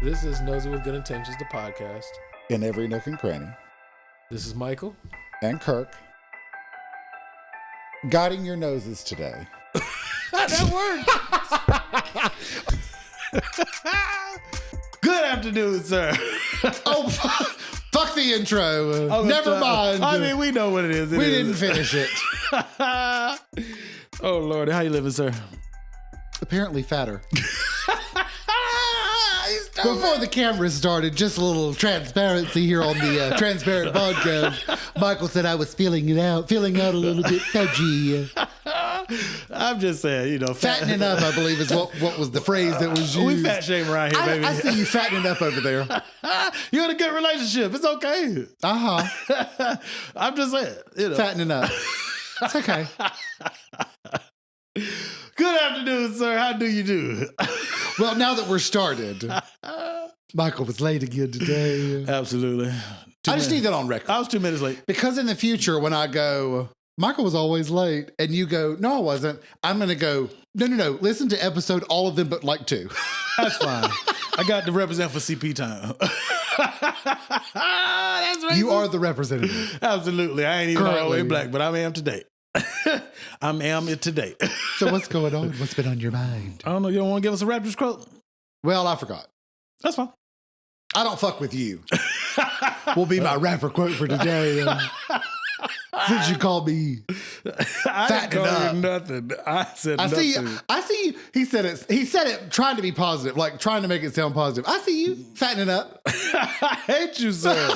This is Nosey with Good Intentions, the podcast. In every nook and cranny. This is Michael. And Kirk. Guiding your noses today. That worked. Good afternoon, sir. Oh, fuck the intro. Never mind. I mean, we know what it is. We didn't finish it. Oh, Lord. How you living, sir? Apparently fatter. Before the camera started, just a little transparency here on the Transparent Podcast. Michael said I was feeling out a little bit pudgy. I'm just saying, fattening up, I believe, is what was the phrase that was used. We fat shame around here, baby. I see you fattening up over there. You're in a good relationship. It's okay. I'm just saying, fattening up. It's okay. Good afternoon, sir. How do you do? Well, now that we're started, Michael was late again today. Absolutely. I just need that on record. I was 2 minutes late. Because in the future, when I go, Michael was always late, and you go, no, I wasn't, I'm going to go, no, listen to episode, all of them but like 2. That's fine. I got to represent for CP time. That's right. You are the representative. Absolutely. I ain't even all the way black, but I am today. I am it today. So what's going on? What's been on your mind? I don't know. You don't want to give us a raptress quote? Well, I forgot. That's fine. I don't fuck with you. Will be my rapper quote for today. Since you called me fattening up. Nothing. I said I nothing. I see you. He said it trying to be positive, like trying to make it sound positive. I see you fattening up. I hate you, sir.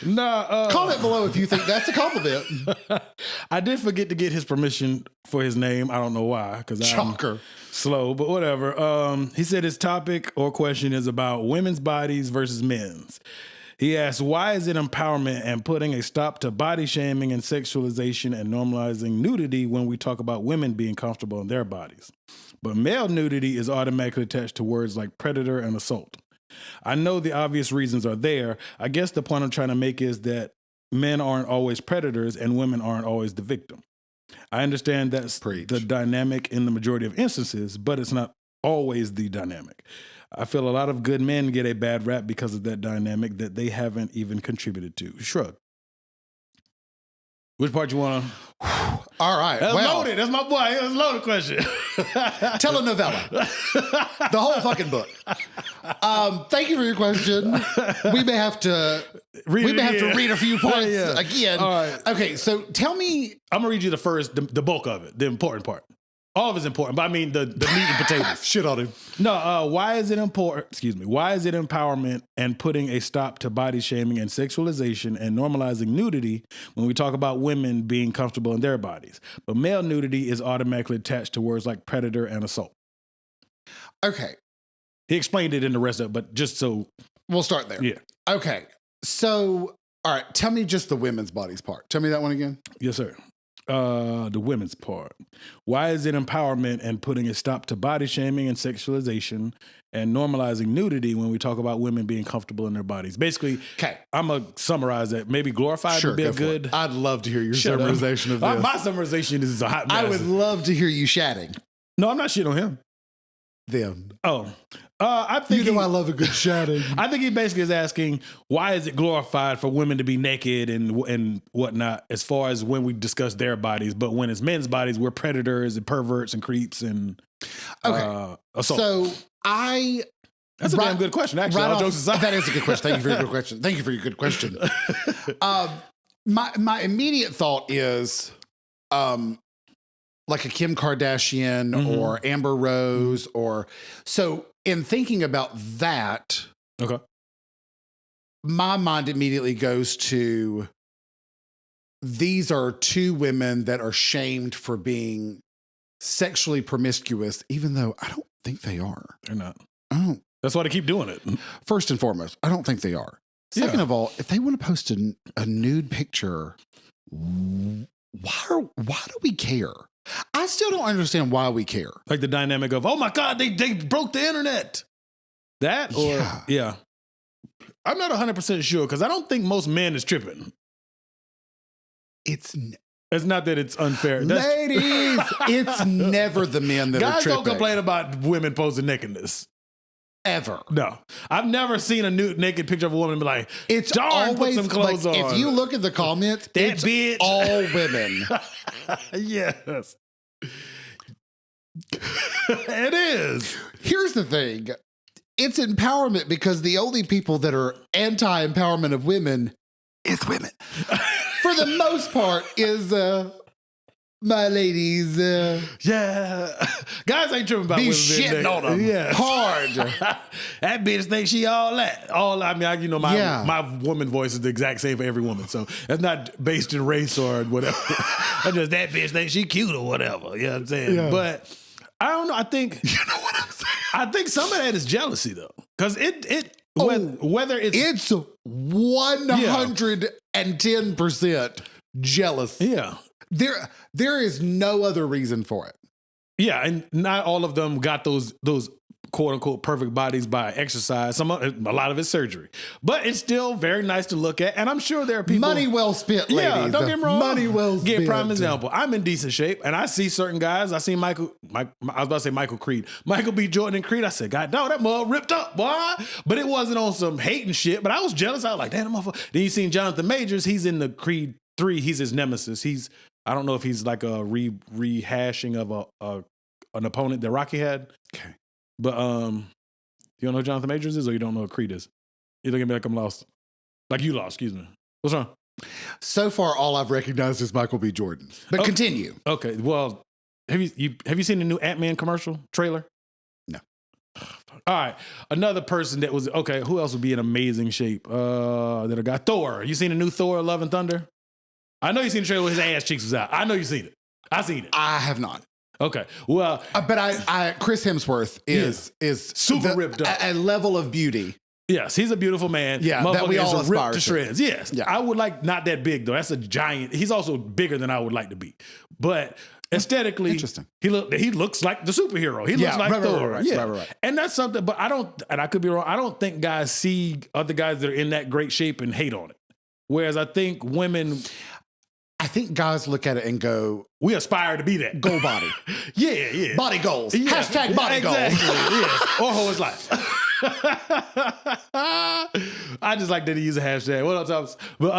Comment below if you think that's a compliment. I did forget to get his permission for his name. I don't know why, because I'm slow, but whatever. He said his topic or question is about women's bodies versus men's. He asked, why is it empowerment and putting a stop to body shaming and sexualization and normalizing nudity when we talk about women being comfortable in their bodies? But male nudity is automatically attached to words like predator and assault. I know the obvious reasons are there. I guess the point I'm trying to make is that men aren't always predators and women aren't always the victim. I understand that's the dynamic in the majority of instances, but it's not always the dynamic. I feel a lot of good men get a bad rap because of that dynamic that they haven't even contributed to. Shrug. Which part you want to? All right. That's loaded. That's my boy. That's a loaded question. Telenovela. The whole fucking book. Thank you for your question. We may have to read a few points again. All right. Okay, so tell me. I'm going to read you the bulk of it, the important part. All of it's important, but I mean the meat and potatoes. Shit on him. No, why is it important? Excuse me. Why is it empowerment and putting a stop to body shaming and sexualization and normalizing nudity when we talk about women being comfortable in their bodies? But male nudity is automatically attached to words like predator and assault. Okay. He explained it in the rest of it, but just so. We'll start there. Yeah. Okay. So, all right. Tell me just the women's bodies part. Tell me that one again. Yes, sir. The women's part. Why is it empowerment and putting a stop to body shaming and sexualization and normalizing nudity when we talk about women being comfortable in their bodies? Basically, I'm going to summarize that. Maybe glorified would be a good. I'd love to hear your summarization of this. My summarization is a hot mess. I would love to hear you shatting. No, I'm not shitting on him. Them. Oh. I think I love a good shatting. I think he basically is asking, why is it glorified for women to be naked and whatnot, as far as when we discuss their bodies, but when it's men's bodies, we're predators and perverts and creeps and assault. So that's a damn good question, actually. All jokes aside. That is a good question. Thank you for your good question. Thank you for your good question. My immediate thought is like a Kim Kardashian or Amber Rose so in thinking about that, my mind immediately goes to these are two women that are shamed for being sexually promiscuous, even though I don't think they are. They're not. That's why they keep doing it. First and foremost, I don't think they are. Second of all, if they want to post a nude picture, why do we care? I still don't understand why we care. Like the dynamic of, oh my God, they broke the internet. That or I'm not 100% sure because I don't think most men is tripping. It's not that it's unfair. Ladies, it's never the men that are tripping. Guys don't complain about women posting nakedness. Ever. No. I've never seen a nude naked picture of a woman and be like, It's darn, always put some clothes like, on. if you look at the comments, that it's bitch. all women. Yes. It is. Here's the thing. It's empowerment because the only people that are anti-empowerment of women is women. For the most part is my ladies. Yeah. Guys ain't tripping about be women shitting on them. Yeah. Hard. That bitch thinks she all that. My woman voice is the exact same for every woman. So that's not based in race or whatever. That's just that bitch thinks she cute or whatever. You know what I'm saying? Yeah. But I don't know. I think You know what I'm saying? I think some of that is jealousy though. Because whether it's 110% jealous. yeah. There is no other reason for it. Yeah, and not all of them got those quote unquote perfect bodies by exercise. A lot of it's surgery, but it's still very nice to look at. And I'm sure there are people Money well spent, ladies. Yeah, don't get me wrong. Money well spent. Get prime example. I'm in decent shape, and I see certain guys. I see I was about to say Michael Creed, Michael B. Jordan and Creed. I said, God, no, that mug ripped up, boy. But it wasn't on some hating shit. But I was jealous. I was like, damn, motherfucker. Then you seen Jonathan Majors. He's in the Creed 3. He's his nemesis. I don't know if he's like a rehashing of an opponent that Rocky had. Okay. But you don't know who Jonathan Majors is, or you don't know who Creed is? You look at me like I'm lost. Like you lost, excuse me. What's wrong? So far, all I've recognized is Michael B. Jordan. But continue. Okay, well, have you seen the new Ant-Man commercial trailer? No. All right. Another person that was, okay, who else would be in amazing shape? That I got Thor. You seen the new Thor Love and Thunder? I know you seen the trailer where his ass cheeks was out. I know you seen it. I seen it. I have not. Okay. Well, but I Chris Hemsworth is super ripped up. A level of beauty. Yes, he's a beautiful man. Yeah, that we all aspire to shreds. Yes. Yeah. I would like not that big though. That's a giant. He's also bigger than I would like to be. But aesthetically, interesting. He looks like the superhero. He looks like Thor. Right. And that's something, but I could be wrong. I don't think guys see other guys that are in that great shape and hate on it. Whereas I think guys look at it and go, we aspire to be that. Goal body. Yeah. Body goals. Yeah. Hashtag body exactly. goals. Yes. Or hoe his life. I just like that he use a hashtag. What else? But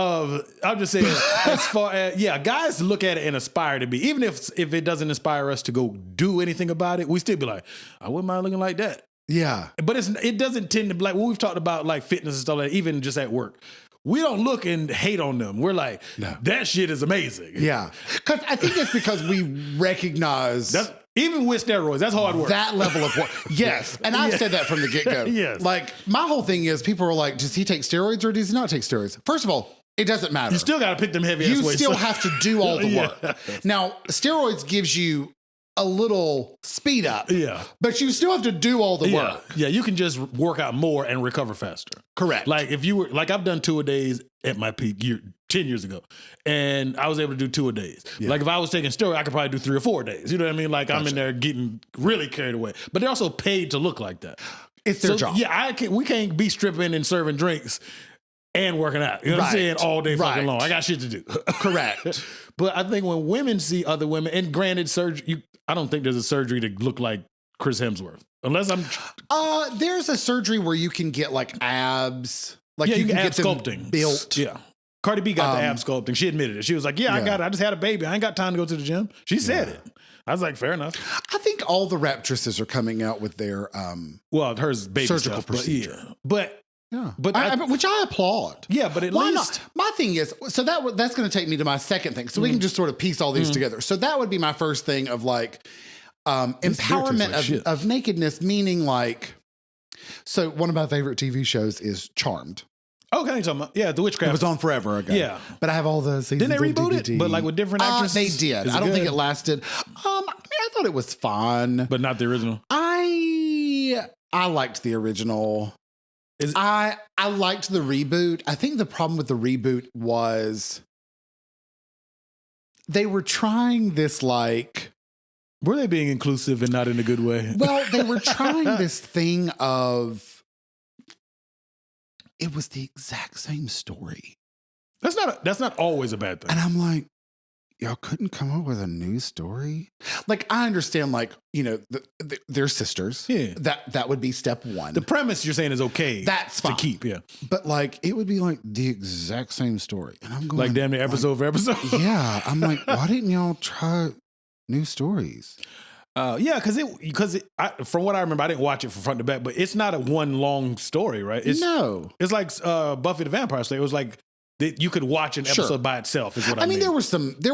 I'm just saying, as far as guys look at it and aspire to be. Even if it doesn't inspire us to go do anything about it, we still be like, I wouldn't mind looking like that. Yeah. But it doesn't tend to be like when we've talked about like fitness and stuff like that, even just at work. We don't look and hate on them. We're like, that shit is amazing. Yeah. Because I think it's because we recognize even with steroids, that's hard work. That level of work. Yes. And I've said that from the get-go. Yes. Like, my whole thing is people are like, does he take steroids or does he not take steroids? First of all, it doesn't matter. You still got to pick them heavy ass weights. You still have to do all the work. Now, steroids gives you a little speed up. Yeah. But you still have to do all the work. Yeah, you can just work out more and recover faster. Correct. Like if you were like I've done 2-a-days at my peak 10 years ago. And I was able to do 2-a-days. Yeah. Like if I was taking steroids, I could probably do 3 or 4 days. You know what I mean? Like I'm in there getting really carried away. But they're also paid to look like that. It's their job. Yeah, we can't be stripping and serving drinks and working out. You know what I'm saying? All day fucking long. I got shit to do. Correct. But I think when women see other women, and granted, I don't think there's a surgery to look like Chris Hemsworth. Unless I'm... there's a surgery where you can get like abs. Like you can get them sculpting. Built. Yeah. Cardi B got the ab sculpting. She admitted it. She was like, I got it. I just had a baby. I ain't got time to go to the gym. She said it. I was like, fair enough. I think all the raptresses are coming out with their hers baby surgical stuff, procedure. But which I applaud. Yeah, but at Why least not? My thing is, so that's going to take me to my second thing. So we can just sort of piece all these together. So that would be my first thing of like empowerment of nakedness, meaning like. So one of my favorite TV shows is Charmed. Okay, you're talking about the witchcraft. It was on forever ago. Yeah, but I have all the seasons. Didn't they reboot it? But like with different actresses. They did. I don't think it lasted. I thought it was fun, but not the original. I liked the original. I liked the reboot. I think the problem with the reboot was they were trying this like. Were they being inclusive and not in a good way? Well, they were trying this thing of. It was the exact same story. That's not always a bad thing. And I'm like, y'all couldn't come up with a new story? Like, I understand, like, you know, they're sisters. Yeah. That would be step one. The premise you're saying is okay. That's fine. To keep, yeah. But, like, it would be, like, the exact same story. And I'm going... Like, damn near episode for episode? Yeah. I'm like, why didn't y'all try new stories? Yeah, because from what I remember, I didn't watch it from front to back, but it's not a one long story, right? No. It's like Buffy the Vampire Slayer. It was like... you could watch an episode by itself, is what I mean. There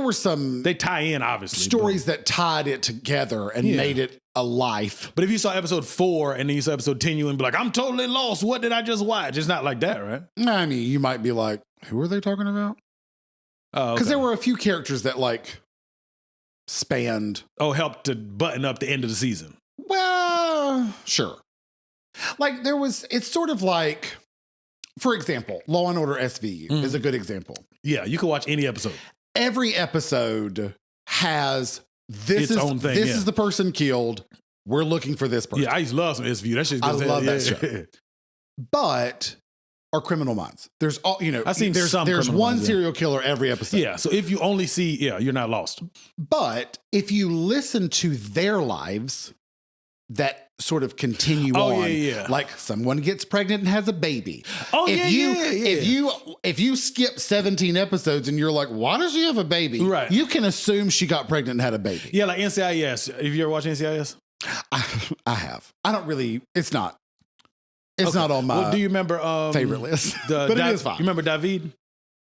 were some they tie in, obviously, stories that tied it together and made it a life. But if you saw episode 4 and then you saw episode 10, you would be like, I'm totally lost. What did I just watch? It's not like that, right? I mean, you might be like, who are they talking about? Because there were a few characters that like spanned. Helped to button up the end of the season. Well, sure. Like it's sort of like, for example, Law and Order SVU is a good example. Yeah, you can watch any episode. Every episode has its own thing. This is the person killed. We're looking for this person. Yeah, I used to love some SVU. That shit's good. I love that show. But our Criminal Minds. There's all, you know, I've seen there's one serial killer every episode. Yeah, so if you only see, you're not lost. But if you listen to their lives that sort of continue on, like someone gets pregnant and has a baby. If you skip 17 episodes and you're like, why does she have a baby? Right. You can assume she got pregnant and had a baby. Yeah, like NCIS. Have you ever watched NCIS? I have. I don't really, it's not on my do you remember favorite list. But it is fine. You remember David?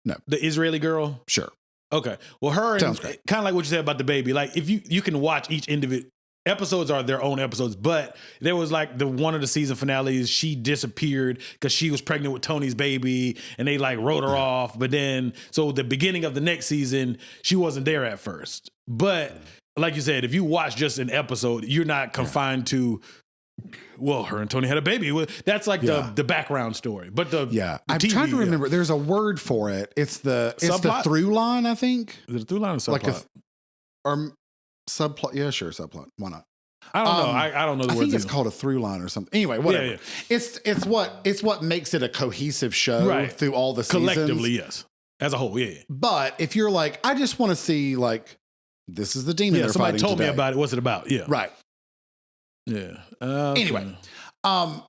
No. The Israeli girl? Sure. Okay. Well, sounds great. Kind of like what you said about the baby. Like if you can watch each individual episodes are their own episodes, but there was like one of the season finales, she disappeared because she was pregnant with Tony's baby and they like wrote her off. But then, so the beginning of the next season, she wasn't there at first. But like you said, if you watch just an episode, you're not confined to, well, her and Tony had a baby. That's like the background story. But I'm trying to remember. There's a word for it. It's the through line, I think. Is it a through line or subplot? Or subplot. Yeah, sure, subplot. Why not? I don't know. I don't know the word. I think it's called a through line or something. Anyway, whatever. Yeah. It's what makes it a cohesive show through all the seasons. Collectively, yes. As a whole, yeah. But if you're like, I just want to see, like, this is the demon they're fighting somebody told today. me about it. What's it about? Yeah. Right. Yeah. Anyway, I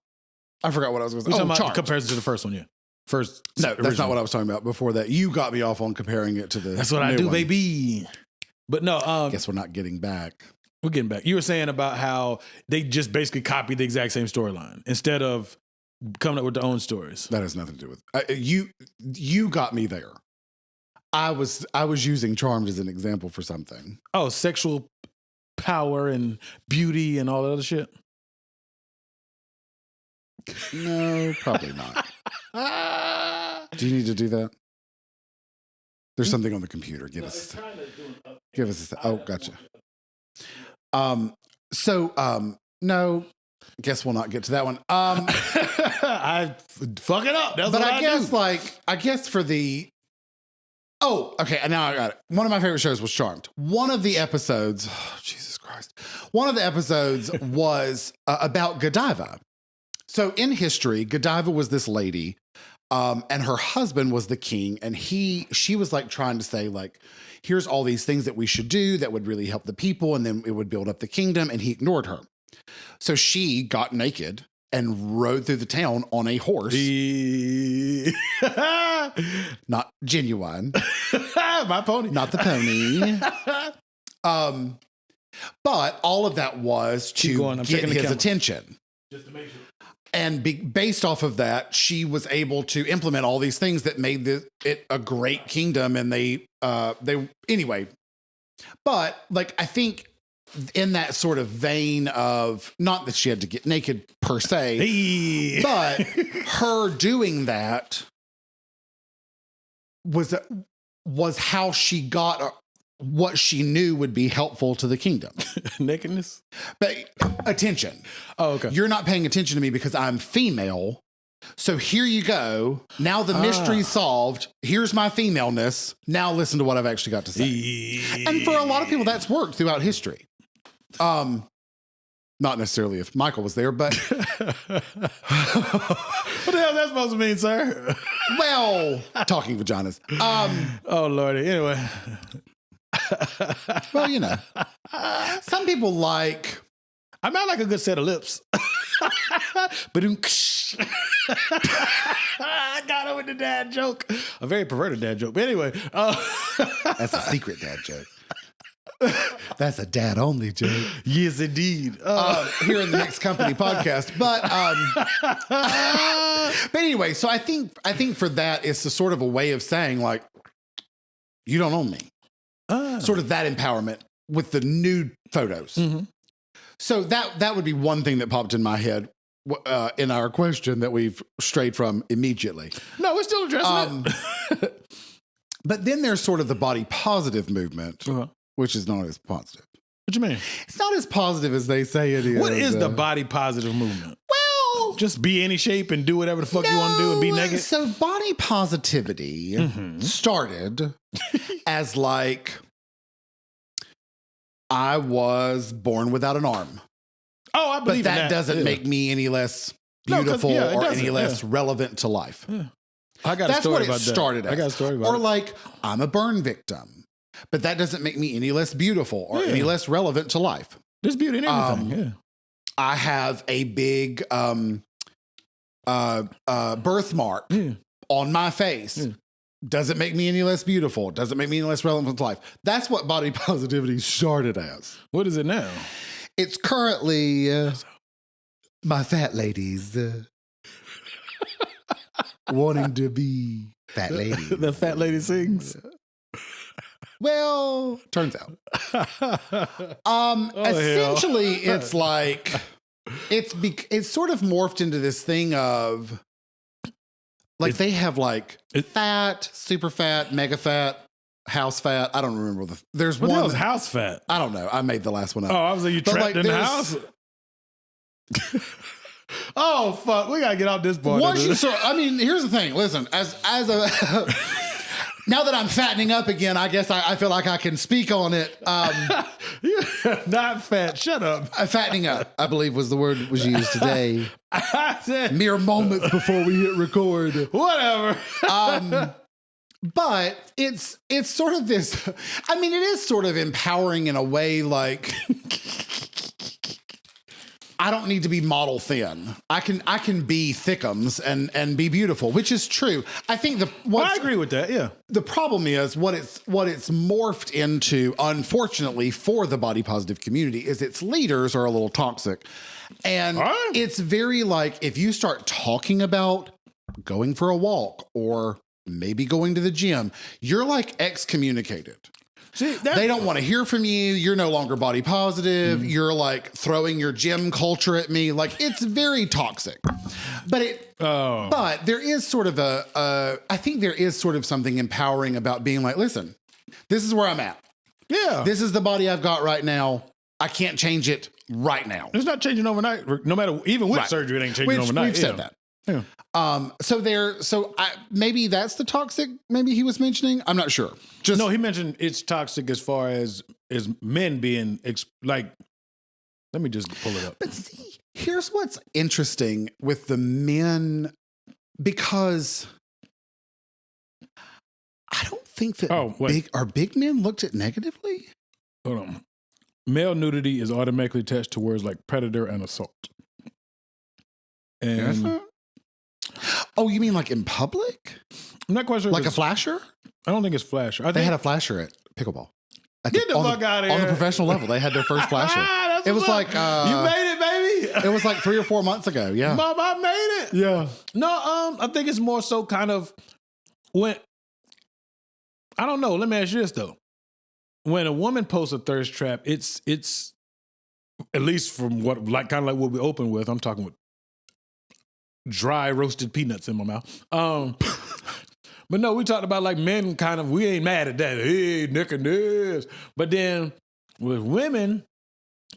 forgot what I was going to say. Talking about comparison to the first one, yeah. No, that's not what I was talking about before that. You got me off on comparing it to the That's what I do, baby. But no, guess we're not getting back. We're getting back. You were saying about how they just basically copied the exact same storyline instead of coming up with their own stories. That has nothing to do with you got me there. I was using Charmed as an example for something. Oh, sexual power and beauty and all that other shit? No, probably not. Do you need to do that? There's something on the computer. Give us a oh, gotcha. No, guess we'll not get to that one. I fuck it up. That's but what I guess do. I guess for the okay, now I got it. One of my favorite shows was Charmed. One of the episodes, Jesus Christ. One of the episodes was about Godiva. So in history, Godiva was this lady, and her husband was the king, and she was like trying to say like, here's all these things that we should do that would really help the people, and then it would build up the kingdom, and he ignored her. So she got naked and rode through the town on a horse. Not genuine. My pony. Not the pony. But all of that was to get his attention. Just to make sure. And based off of that, she was able to implement all these things that made it a great kingdom. And they anyway. But like, I think in that sort of vein of, not that she had to get naked per se, but her doing that was how she got what she knew would be helpful to the kingdom. Nakedness? But attention. Oh, okay. You're not paying attention to me because I'm female. So here you go. Now the mystery's solved. Here's my femaleness. Now listen to what I've actually got to say. And for a lot of people, that's worked throughout history. Not necessarily if Michael was there, but what the hell is that supposed to mean, sir? Well, talking vaginas. Oh Lordy. Anyway. Well, you know, some people like. I mean, I like a good set of lips. But I got it with the dad joke. A very perverted dad joke. But anyway. That's a secret dad joke. That's a dad only joke. Yes, indeed. Here in the Mixed Company podcast. But anyway, so I think for that, it's a sort of a way of saying, like, you don't own me. Sort of that empowerment with the nude photos. Mm-hmm. So that would be one thing that popped in my head in our question that we've strayed from immediately. No, we're still addressing it. But then there's sort of the body positive movement, which is not as positive. What you mean? It's not as positive as they say it is. What is the body positive movement? Well, just be any shape and do whatever the fuck you want to do and be naked? So body positivity started as like, I was born without an arm. Oh, I believe that. But that doesn't make me any less beautiful or any less relevant to life. Yeah. I got a story about that. That's what it started as. I got a story about it. Or like, I'm a burn victim, but that doesn't make me any less beautiful or any less relevant to life. There's beauty in everything. I have a big birthmark on my face. Doesn't make me any less beautiful. Doesn't make me any less relevant to life. That's what body positivity started as. What is it now? It's currently my fat ladies wanting to be fat ladies. The fat lady sings. Well, turns out. Essentially, it's like it's sort of morphed into this thing of like they have like fat, super fat, mega fat, house fat. I don't remember there's one. What was house fat? I don't know. I made the last one up. Oh, I was like, you trapped in the house? Oh fuck, we gotta get out this part. I mean, here's the thing. Listen, as a now that I'm fattening up again, I guess I feel like I can speak on it. You're not fat. Shut up. Fattening up, I believe, was the word that was used today. Mere moments before we hit record. Whatever. But it's sort of this. I mean, it is sort of empowering in a way. Like, I don't need to be model thin. I can be thickums and be beautiful, which is true. I think I agree with that. Yeah. The problem is what it's morphed into, unfortunately, for the body positive community is its leaders are a little toxic. And it's very like, if you start talking about going for a walk or maybe going to the gym, you're like excommunicated. See, they don't want to hear from you. You're no longer body positive. You're like throwing your gym culture at me. Like, it's very toxic. But but there is sort of I think there is sort of something empowering about being like, listen, this is where I'm at. Yeah. This is the body I've got right now. I can't change it right now. It's not changing overnight. No matter, even with surgery, it ain't changing overnight. We've said that. Yeah. Maybe that's the toxic maybe he was mentioning. I'm not sure. No, he mentioned it's toxic as far as men being like, let me just pull it up. But see, here's what's interesting with the men, because I don't think that big men looked at negatively. Hold on. Male nudity is automatically attached to words like predator and assault. And oh, you mean like in public? I'm not quite sure. Like a flasher? I don't think it's flasher. They had a flasher at pickleball. Get the fuck out of here. On the professional level, they had their first flasher. It was like... you made it, baby. It was like 3 or 4 months ago, yeah. Mom, I made it. Yeah. No, I think it's more so kind of when... I don't know. Let me ask you this, though. When a woman posts a thirst trap, it's at least from what, like, kind of like what we open with, I'm talking with dry roasted peanuts in my mouth. But no, we talked about like men kind of, we ain't mad at that. Hey, Nick and this. But then with women,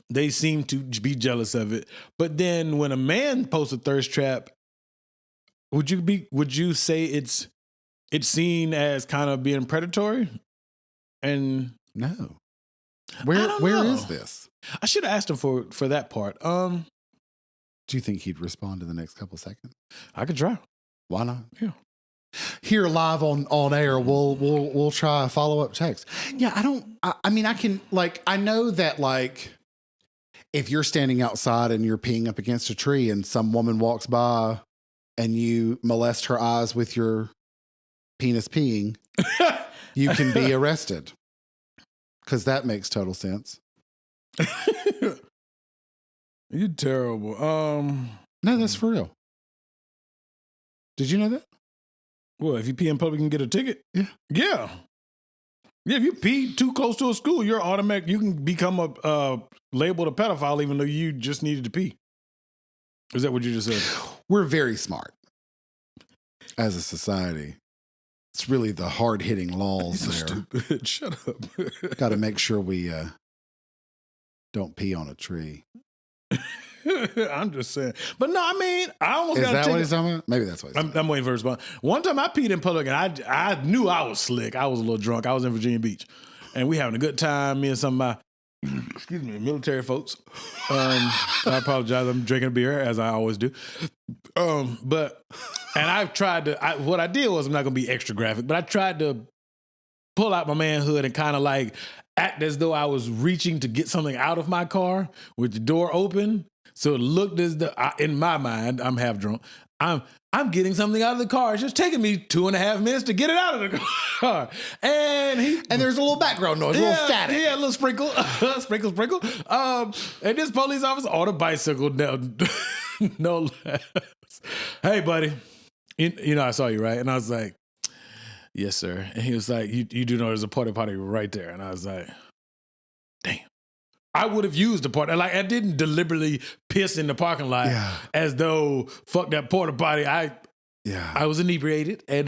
they seem to be jealous of it. But then when a man posts a thirst trap, would you say it's seen as kind of being predatory? And no. Where is this? I should have asked him for that part. Do you think he'd respond in the next couple seconds? I could try. Why not? Yeah. here live on air, we'll try a follow-up text. Yeah, I mean, I can, like, I know that, like, if you're standing outside and you're peeing up against a tree and some woman walks by and you molest her eyes with your penis peeing, you can be arrested. Because that makes total sense. You're terrible. No, that's for real. Did you know that? Well, if you pee in public, you can get a ticket. Yeah. Yeah. Yeah, if you pee too close to a school, you're automatic. You can become labeled a pedophile even though you just needed to pee. Is that what you just said? We're very smart as a society. It's really the hard-hitting laws there. Stupid. Shut up. Got to make sure we don't pee on a tree. I'm just saying. But no, I mean, I almost got to take... Is that what he's talking about? Maybe that's what he's talking about. I'm waiting for a response. One time I peed in public and I knew I was slick. I was a little drunk. I was in Virginia Beach. And we having a good time, me and some of my, military folks. I apologize. I'm drinking a beer, as I always do. And I've tried to, what I did was, I'm not going to be extra graphic, but I tried to pull out my manhood and kind of like act as though I was reaching to get something out of my car with the door open. So it looked as though, in my mind, I'm half drunk. I'm getting something out of the car. It's just taking me 2.5 minutes to get it out of the car. And there's a little background noise, a little static. Yeah, a little sprinkle. sprinkle. And this police officer on a bicycle, no less. Hey, buddy. You know, I saw you, right? And I was like, yes, sir. And he was like, you do know there's a porta potty right there. And I was like, damn. I would have used the porta. Like, I didn't deliberately piss in the parking lot as though, fuck that porta potty. I was inebriated. And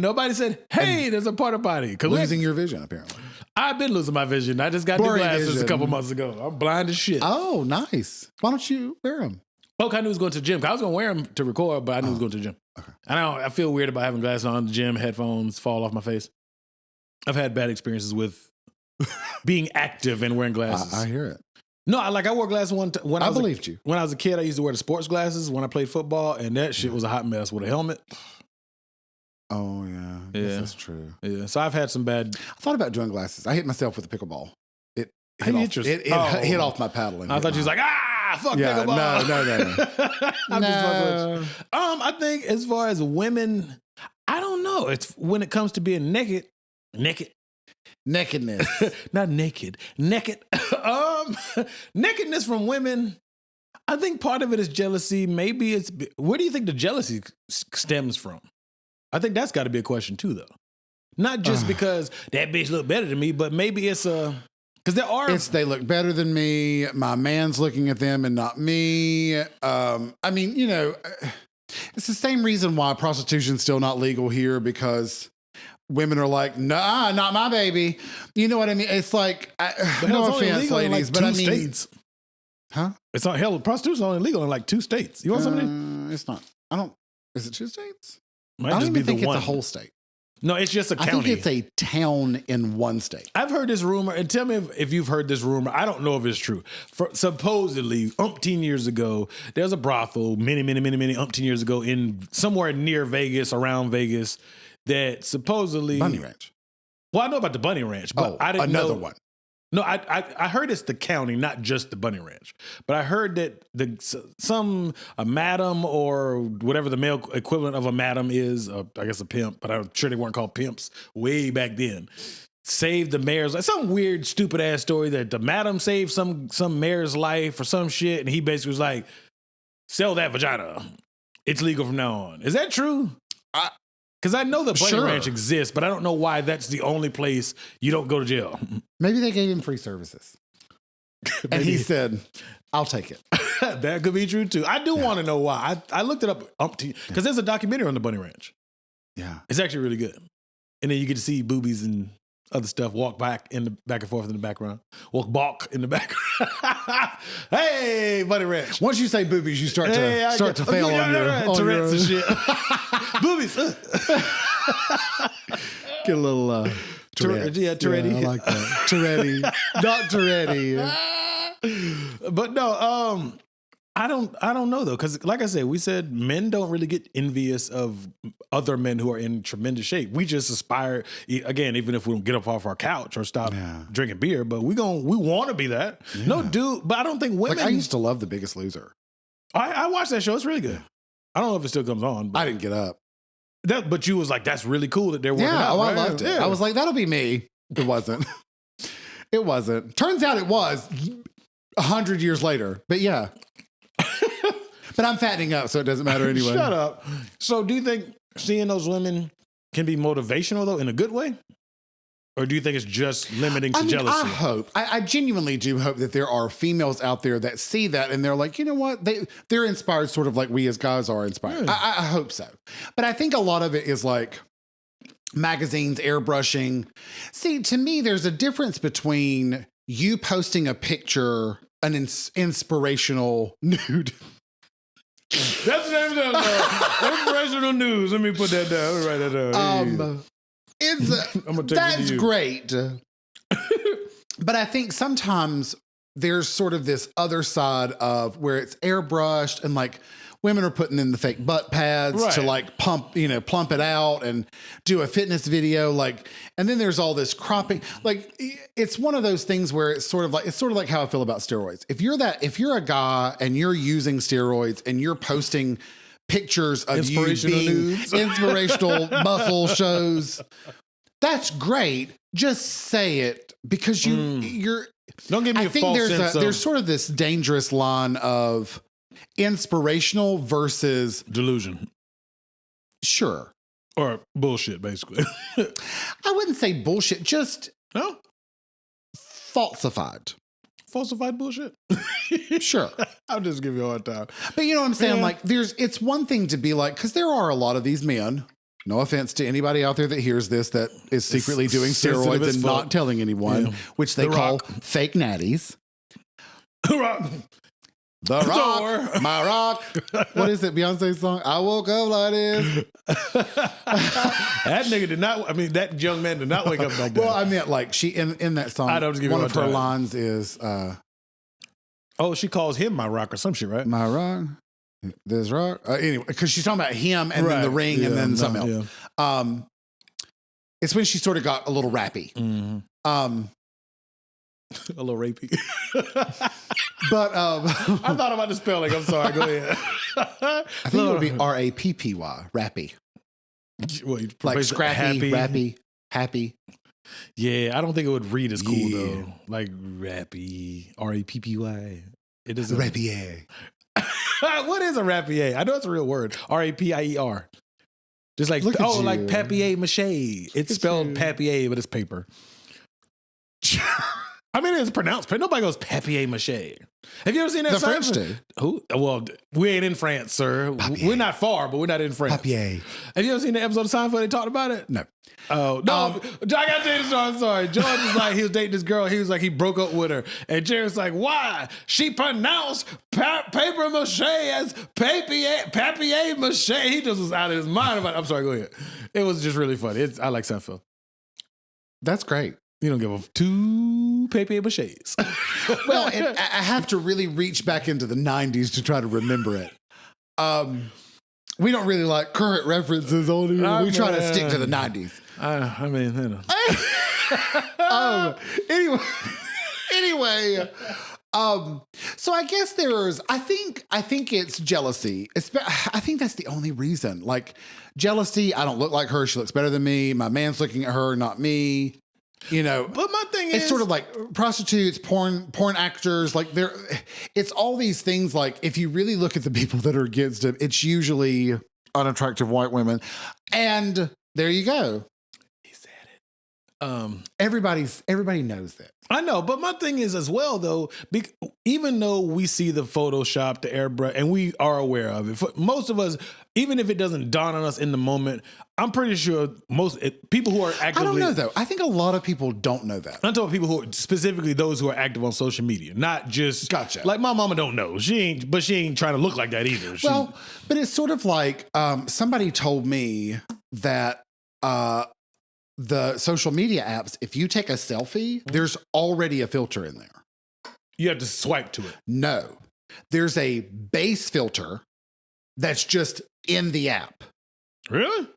nobody said, hey, there's a porta potty. Losing your vision, apparently. I've been losing my vision. I just got new glasses a couple months ago. I'm blind as shit. Oh, nice. Why don't you wear them? Okay, I knew he was going to the gym. I was going to wear them to record, but I knew he was going to the gym. Okay. I feel weird about having glasses on. The gym, headphones fall off my face. I've had bad experiences with being active and wearing glasses. I hear it. No, I wore glasses when I believed you. When I was a kid, I used to wear the sports glasses when I played football, and that shit was a hot mess with a helmet. Oh, yeah. Yeah. That's true. Yeah. So I've had some bad... I thought about doing glasses. I hit myself with a pickleball. It hit off my paddling. I thought you was like, fuck pickleball. No. I think as far as women, I don't know. It's when it comes to being nakedness. Not naked. Nakedness from women. I think part of it is jealousy. Maybe it's, where do you think the jealousy stems from? I think that's got to be a question too, though. Not just because that bitch look better than me, but maybe it's because there are... they look better than me. My man's looking at them and not me. I mean, you know, it's the same reason why prostitution's still not legal here, because women are like, nah, not my baby. You know what I mean? It's like, no offense, ladies, but I mean... states. Huh? It's not, hell, prostitution's only legal in like 2 states. You want something? It's not. Is it 2 states? Might I don't just even be think the it's one. a whole state. No, it's just a county. I think it's a town in one state. I've heard this rumor, and tell me if you've heard this rumor. I don't know if it's true. Supposedly, umpteen years ago, there's a brothel, many umpteen years ago, in somewhere near Vegas, around Vegas, that supposedly... Bunny Ranch. Well, I know about the Bunny Ranch, but I didn't know... Another one. No, I heard it's the county, not just the Bunny Ranch. But I heard that a madam or whatever the male equivalent of a madam is, I guess a pimp, but I'm sure they weren't called pimps way back then, saved the mayor's, like some weird, stupid ass story that the madam saved some mayor's life or some shit. And he basically was like, sell that vagina. It's legal from now on. Is that true? Because I know the Bunny Ranch exists, but I don't know why that's the only place you don't go to jail. Maybe they gave him free services. And he said, I'll take it. That could be true too. I do want to know why. I looked it up because there's a documentary on the Bunny Ranch. Yeah. It's actually really good. And then you get to see boobies and other stuff walk back and forth in the background. Walk in the background. Hey, Bunny Ranch. Once you say boobies, you start to fail on your Tourette's and shit. Boobies. Get a little Tourette. Yeah, Tourette. Yeah, I like that. Tourette. Not Tourette. But no, I don't know though, because like I said, we said men don't really get envious of other men who are in tremendous shape. We just aspire, again, even if we don't get up off our couch or stop drinking beer, but we want to be that. Yeah. No, dude, but I don't think women. Like I used to love The Biggest Loser. I watched that show. It's really good. I don't know if it still comes on. But I didn't get up. But you was like, that's really cool that they're working out. I loved it. Yeah. I was like, that'll be me. It wasn't. It wasn't. Turns out it was 100 years later. But yeah. But I'm fattening up, so it doesn't matter anyway. Shut up. So do you think seeing those women can be motivational, though, in a good way? Or do you think it's just limiting to jealousy? I hope. I genuinely do hope that there are females out there that see that and they're like, you know what? They're inspired sort of like we as guys are inspired. Yeah. I hope so. But I think a lot of it is like magazines, airbrushing. See, to me, there's a difference between you posting a picture, an inspirational nude. That's the name of that. Inspirational news. Let me put that down. Let me write that down. That's great. But I think sometimes there's sort of this other side of where it's airbrushed and like women are putting in the fake butt pads to like plump it out and do a fitness video. Like, and then there's all this cropping. Like, it's one of those things where it's sort of like how I feel about steroids. If you're a guy and you're using steroids and you're posting pictures of you being inspirational muscle shows, that's great. Just say it because you're. Don't give me a false sense there's sort of this dangerous line of inspirational versus delusion. Sure. Or bullshit, basically. I wouldn't say bullshit, just falsified. Falsified bullshit? Sure. I'll just give you a hard time. But you know what I'm saying? Yeah. Like, it's one thing to be like, because there are a lot of these men, no offense to anybody out there that hears this, that is secretly doing steroids and not telling anyone, which they call fake natties. The Rock, my rock. What is it? Beyonce's song? I woke up like this. That nigga did not. I mean, that young man did not wake up like that. Well, I meant like she in that song. One of her lines is, she calls him my rock or some shit, right? My rock. This rock. Anyway, because she's talking about him and then the ring and then something else. It's when she sort of got a little rappy. Mm-hmm. A little rapey. But I thought about the spelling. I'm sorry. Go ahead. I think it would be R-A-P-P-Y, rappy. Like scrappy, rappy, happy. Yeah, I don't think it would read as cool though. Like rappy, R-A-P-P-Y. It is rapier. What is a rapier? I know it's a real word. R-A-P-I-E-R. Just like like papier-mâché. It's spelled papier, but it's paper. I mean, it's pronounced, but nobody goes papier-mâché. Have you ever seen that? The French do. Who? Well, we ain't in France, sir. Papier. We're not far, but we're not in France. Papier. Have you ever seen the episode of Seinfeld they talked about it? No. Oh, no. I got to tell you the story. I'm sorry. George was like, he was dating this girl. He was like, he broke up with her. And Jerry was like, why? She pronounced papier-mâché as papier-mâché. He just was out of his mind about it. I'm sorry, go ahead. It was just really funny. I like Seinfeld. That's great. You don't give a two papier-mâchés. Well, I have to really reach back into the 90s to try to remember it. We don't really like current references on here. We try to stick to the 90s. I mean, you know. Anyway. So I guess I think it's jealousy. I think that's the only reason. Like jealousy, I don't look like her. She looks better than me. My man's looking at her, not me. You know, but my thing is, it's sort of like prostitutes, porn actors, like it's all these things. Like if you really look at the people that are against it, it's usually unattractive white women. And there you go. He said it. Everybody knows that. I know, but my thing is as well, though, even though we see the Photoshop, the airbrush, and we are aware of it, for most of us, even if it doesn't dawn on us in the moment, I'm pretty sure people who are actively... I don't know, though. I think a lot of people don't know that. I'm talking about people who are, specifically those who are active on social media, not just... Gotcha. Like my mama don't know. She ain't trying to look like that either. But it's sort of like somebody told me that... the social media apps, if you take a selfie, there's already a filter in there. You have to swipe to it. No. there's a base filter that's just in the app. Really?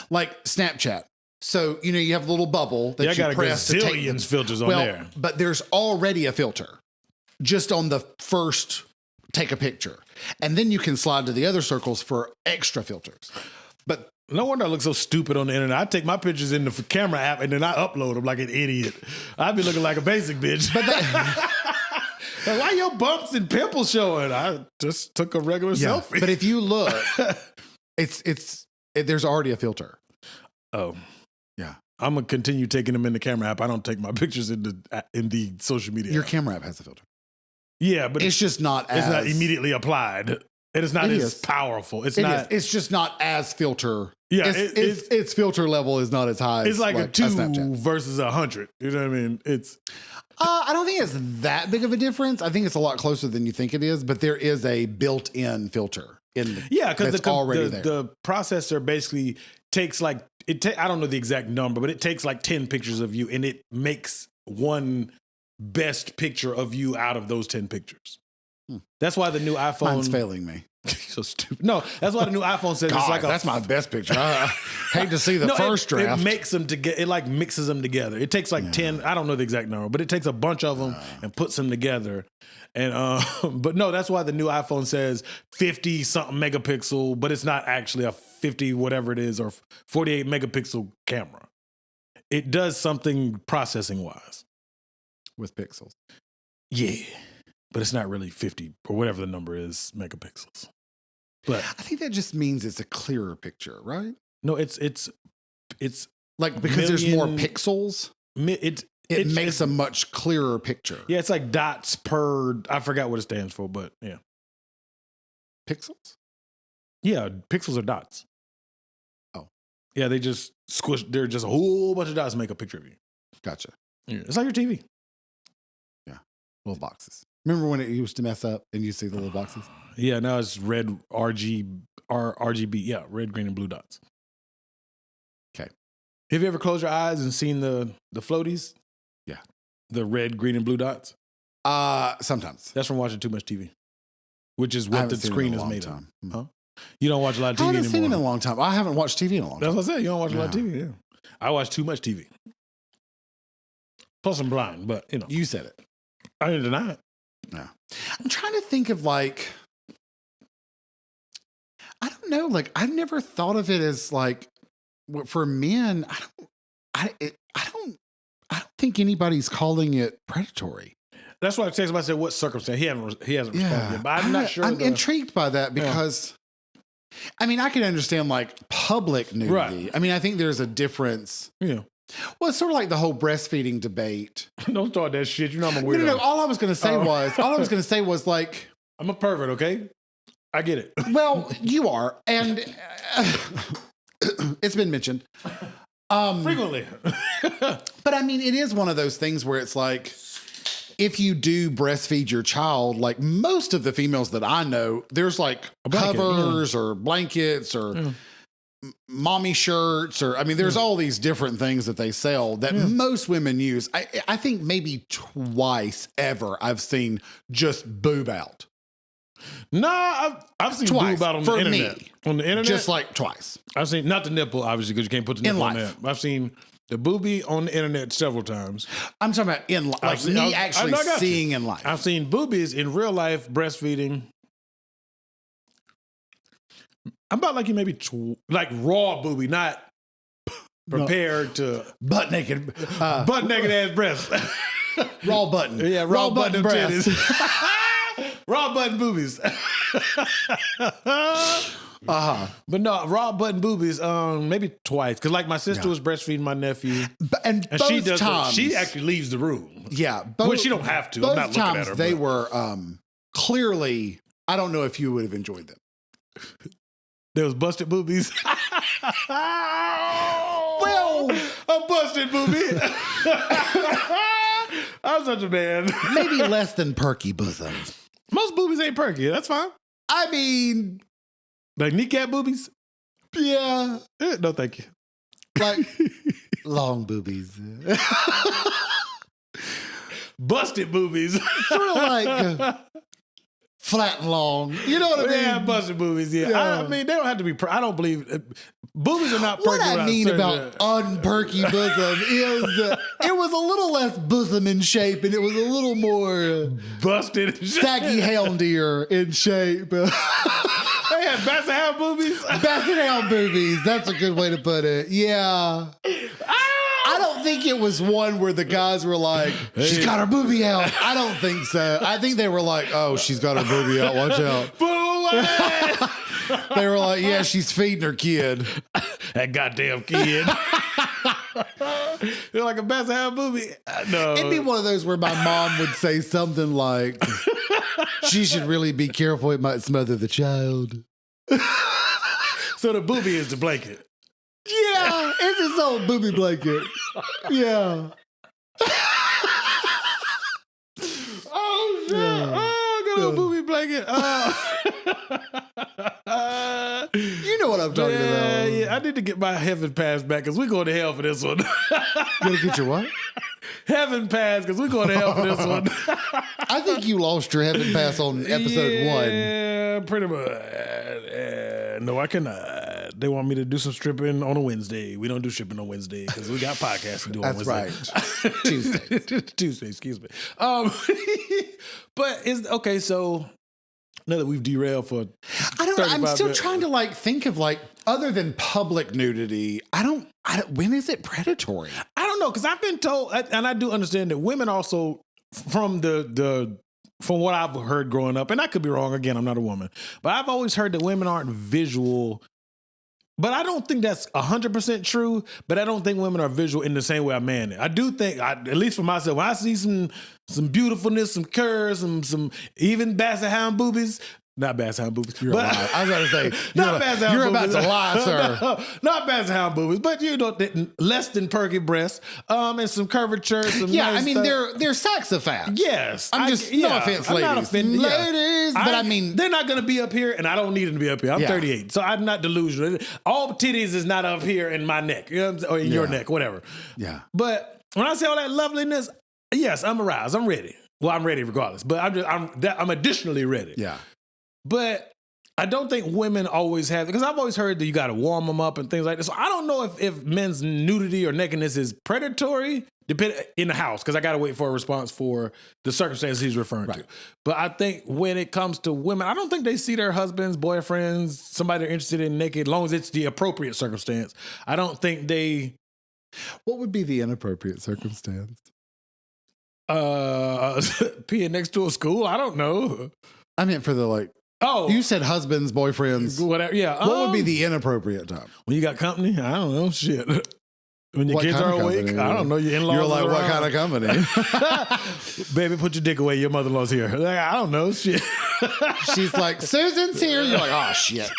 Like Snapchat. So, you have a little bubble that you press to take zillions filters on there. But there's already a filter just on the first take a picture. And then you can slide to the other circles for extra filters. But no wonder I look so stupid on the internet. I take my pictures in the camera app and then I upload them like an idiot. I'd be looking like a basic bitch. But like, why your bumps and pimples showing? I just took a regular selfie. But if you look, there's already a filter. Oh. Yeah. I'm going to continue taking them in the camera app. I don't take my pictures in the social media Your app. camera app has a filter. Yeah, but it's just not it's not immediately applied. And it's not as powerful. It's just not as filter. Yeah. Its filter level is not as high. It's like a 2 versus 100. You know what I mean? I don't think it's that big of a difference. I think it's a lot closer than you think it is, but there is a built-in filter because the processor basically takes I don't know the exact number, but it takes like 10 pictures of you and it makes one best picture of you out of those 10 pictures. That's why the new iPhone... Mine's failing me. So stupid. No, that's why the new iPhone says it's like that's my best picture. I hate to see the first draft. It makes them together. It like mixes them together. It takes like 10. I don't know the exact number, but it takes a bunch of them and puts them together. And but no, that's why the new iPhone says 50 something megapixel, but it's not actually a 50 whatever it is or 48 megapixel camera. It does something processing wise with pixels. Yeah. But it's not really 50 or whatever the number is megapixels. But I think that just means it's a clearer picture, right? No, it's like because there's more pixels. It makes a much clearer picture. Yeah, it's like dots per. I forgot what it stands for, but yeah, pixels. Yeah, pixels are dots. Oh, yeah, they just squish. They're just a whole bunch of dots to make a picture of you. Gotcha. Yeah, it's like your TV. Yeah, little boxes. Remember when it used to mess up and you see the little boxes? Yeah, now it's red RGB. Yeah, red, green, and blue dots. Okay. Have you ever closed your eyes and seen the floaties? Yeah. The red, green, and blue dots? Sometimes. That's from watching too much TV, which is what the screen is made of. Huh? You don't watch a lot of TV anymore. I haven't seen it in a long time. I haven't watched TV in a long time. That's what I said. You don't watch a lot of TV. Yeah. I watch too much TV. Plus I'm blind, but you know. You said it. I didn't deny it. Yeah. I'm trying to think of like, I don't know, like I've never thought of it as like, for men, I don't think anybody's calling it predatory. That's why I texted him. I said, "What circumstance?" He hasn't responded yet, but I'm not sure. I'm intrigued by that because, I mean, I can understand like public nudity. Right. I mean, I think there's a difference. Yeah. Well, it's sort of like the whole breastfeeding debate. Don't start that shit. You know I'm a weirdo. No. All I was going to say was like, I'm a pervert. Okay, I get it. Well, you are, and it's been mentioned frequently. But I mean, it is one of those things where it's like, if you do breastfeed your child, like most of the females that I know, there's like covers or blankets or mommy shirts, or I mean, there's all these different things that they sell that most women use. I think maybe twice ever I've seen just boob out. Nah, I've seen twice, boob out on the internet. On the internet? Just like twice. I've seen, not the nipple, obviously, because you can't put the nipple on there. I've seen the boobie on the internet several times. I'm talking about in life. Like me actually seeing in life. I've seen boobies in real life breastfeeding. I'm about like you maybe like raw boobie, not prepared to butt naked ass breasts. Raw button. Yeah, raw button breasts. Raw button boobies. But no, raw button boobies, maybe twice. Because like my sister was breastfeeding my nephew. And she does times, she actually leaves the room. Yeah. Well, she don't have to. I'm not looking at her. They were clearly, I don't know if you would have enjoyed them. There was busted boobies. Well, a busted boobie. I'm such a man. Maybe less than perky bosom. Most boobies ain't perky. That's fine. I mean, like kneecap boobies? Yeah. No, thank you. Like long boobies. Busted boobies. Sort of like flat and long. You know what I mean? Yeah, busted boobies. Yeah. I mean, they don't have to be. I don't believe boobies are not perky. What I mean about unperky bosom is it was a little less bosom in shape, and it was a little more busted, saggy houndier in shape. They had basset hound boobies. Basset hound boobies. That's a good way to put it. Yeah. I don't think it was one where the guys were like, she's got her boobie out. I don't think so. I think they were like, oh, she's got her boobie out. Watch out. They were like, yeah, she's feeding her kid. That goddamn kid. They're like a basset hound boobie. No. It'd be one of those where my mom would say something like, she should really be careful. It might smother the child. So the boobie is the blanket. Yeah, it's his old booby blanket. Yeah. Oh, shit. Yeah. Oh, good old booby blanket. You know what I'm talking about. Yeah, I need to get my heaven pass back because we're going to hell for this one. You gotta get your what? Heaven pass because we're going to hell for this one. I think you lost your heaven pass on episode 1. Yeah, pretty much. No, I cannot. They want me to do some stripping on a Wednesday. We don't do stripping on Wednesday because we got podcasts to do on Wednesday. That's right. Tuesday, excuse me. But is okay, so now that we've derailed for I'm still trying to like think of like other than public nudity, I don't when is it predatory? I don't know, because I've been told, and I do understand that women also from from what I've heard growing up, and I could be wrong, again, I'm not a woman, but I've always heard that women aren't visual. But I don't think that's 100% true, but I don't think women are visual in the same way a man is. I do think, at least for myself, when I see some beautifulness, some curves, some even basset hound boobies, not basset hound boobies. You're alive. I was about to say, you're about to lie, sir. Not basset hound boobies, but less than perky breasts, and some curvature, some nice I mean, stuff. They're saxophats. Yes. No offense, ladies. I'm not offended. Ladies, but I mean. They're not going to be up here, and I don't need them to be up here. I'm 38, so I'm not delusional. All titties is not up here in my neck, you know what I'm saying? Or in your neck, whatever. Yeah. But when I say all that loveliness, yes, I'm aroused. I'm ready. Well, I'm ready regardless, but I'm additionally ready. Yeah. But I don't think women always have, because I've always heard that you got to warm them up and things like this. So I don't know if men's nudity or nakedness is predatory in the house, because I got to wait for a response for the circumstances he's referring to. But I think when it comes to women, I don't think they see their husbands, boyfriends, somebody they're interested in naked, as long as it's the appropriate circumstance. I don't think they... What would be the inappropriate circumstance? Peeing next to a school? I don't know. I meant for the like... Oh, you said husbands, boyfriends, whatever. Yeah. What would be the inappropriate time? When you got company? I don't know. Shit. When your kids are awake? I don't know. Your in-laws. You're like, what kind of company? Baby, put your dick away. Your mother-in-law's here. Like, I don't know. Shit. She's like, Susan's here. You're like, oh shit.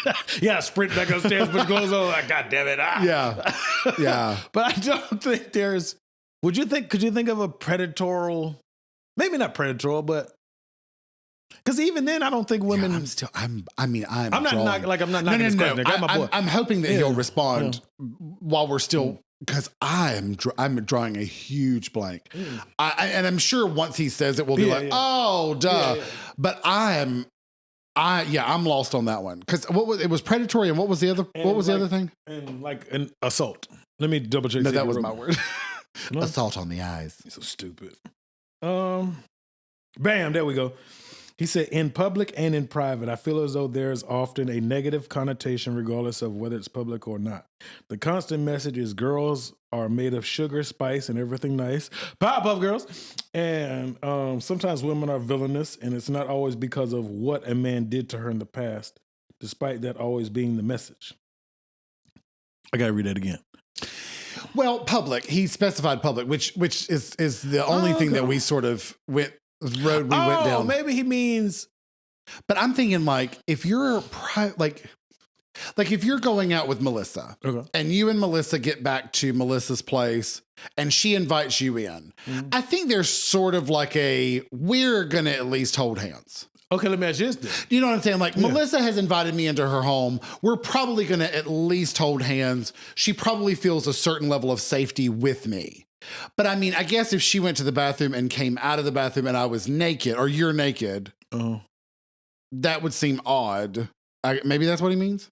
Yeah. Sprint back upstairs, put your clothes on. Like, God damn it. Yeah. Yeah. But I don't think there's. Could you think of a predatorial? Maybe not predatorial, but. Because even then, I don't think women. Yeah, I'm not knocking this question. I'm hoping that he'll respond while we're still, because I'm drawing a huge blank. And I'm sure once he says it, we'll be oh, duh. Yeah. But I'm lost on that one, because it was predatory, and what was the other? And what was the other thing? And like an assault. Let me double check. No, that was my word. No? Assault on the eyes. You're so stupid. Bam, there we go. He said, in public and in private, I feel as though there's often a negative connotation regardless of whether it's public or not. The constant message is girls are made of sugar, spice, and everything nice. Powerpuff Girls. And sometimes women are villainous, and it's not always because of what a man did to her in the past, despite that always being the message. I got to read that again. Well, public. He specified public, which is the only thing that we sort of went down. Maybe he means. But I'm thinking, like, if you're like if you're going out with Melissa, and you and Melissa get back to Melissa's place and she invites you in, I think there's sort of like we're gonna at least hold hands. Okay, let me ask you this. You know what I'm saying? Like, Melissa has invited me into her home. We're probably gonna at least hold hands. She probably feels a certain level of safety with me. But I mean, I guess if she went to the bathroom and came out of the bathroom and I was naked, or you're naked, that would seem odd. Maybe that's what he means.